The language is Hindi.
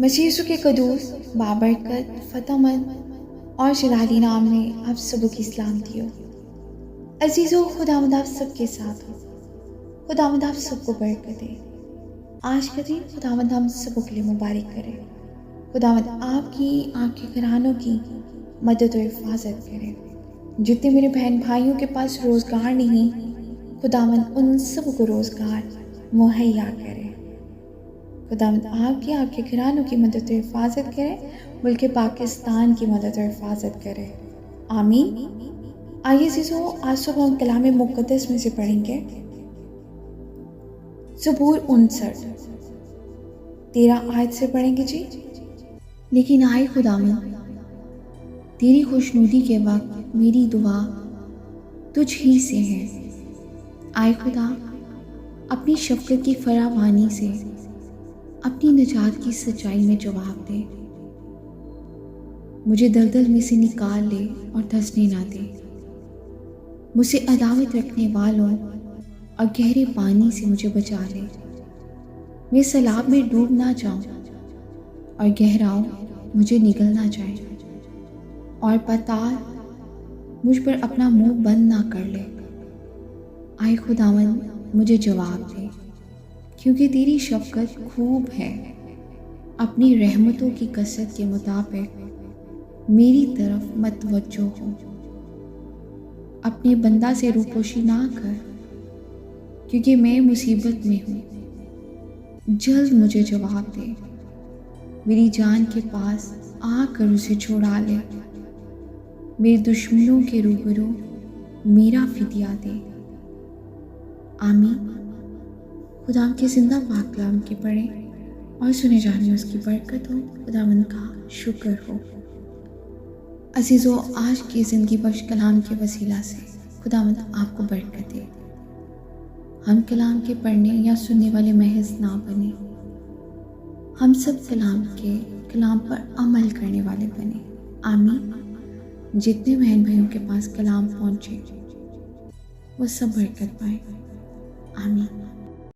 मसीह के कदूस बाबरकत फ़तेहमंद और जलाली नाम ने आप सबों की सलाम दियो। अजीज़ों, खुदावंद आप सबके साथ हो। खुदावंद आप सबको बरकत दे। आज का दिन खुदावंद हम सबों के लिए मुबारक करे। खुदावंद आपकी आपके घरानों की मदद और हिफाजत करे। जितने मेरे बहन भाइयों के पास रोज़गार नहीं, खुदावंद उन सबों को रोज़गार मुहैया करे। खुदावंद आपकी आपके घरानों की मदद और हिफाजत करे। मुल्क पाकिस्तान की मदद और हिफाजत करे। आमीन। आइए अज़ीज़ों, आज सुबह हम कलाम मुक़द्दस में से पढ़ेंगे ज़बूर 59 13 आयत से पढ़ेंगे जी। लेकिन आए खुदावंद, तेरी खुशनुदी के वक्त मेरी दुआ तुझ ही से है। आए खुदा, अपनी शफ़क़त की फरावानी से अपनी निजात की सच्चाई में जवाब दे। मुझे दलदल में से निकाल ले और धंसने ना दे। मुझसे अदावत रखने वालों और गहरे पानी से मुझे बचा ले। मैं सैलाब में डूब ना जाऊं और गहराओं मुझे निगल ना जाए, और पाताल मुझ पर अपना मुंह बंद ना कर ले। आए खुदावंद, मुझे जवाब दे, क्योंकि तेरी शफ़क़त खूब है। अपनी रहमतों की कसरत के मुताबिक मेरी तरफ मतवज्जो हो। अपने बंदा से रूपोशी ना कर, क्योंकि मैं मुसीबत में हूँ। जल्द मुझे जवाब दे। मेरी जान के पास आकर उसे छुड़ा ले। मेरे दुश्मनों के रूबरू मेरा फिदिया दे। आमीन। खुदा के जिंदा पाक कलाम के पढ़ें और सुने जाने उसकी बरकत हो। खुदावंद का शुक्र हो। अजीज़ों, आज की ज़िंदगी बख्श कलाम के वसीला से खुदावंद आपको बरकत दे। हम कलाम के पढ़ने या सुनने वाले महज ना बने, हम सब कलाम पर अमल करने वाले बने। आमीन। जितने बहन भाइयों के पास कलाम पहुँचे वो सब बरकत पाए। आमीन।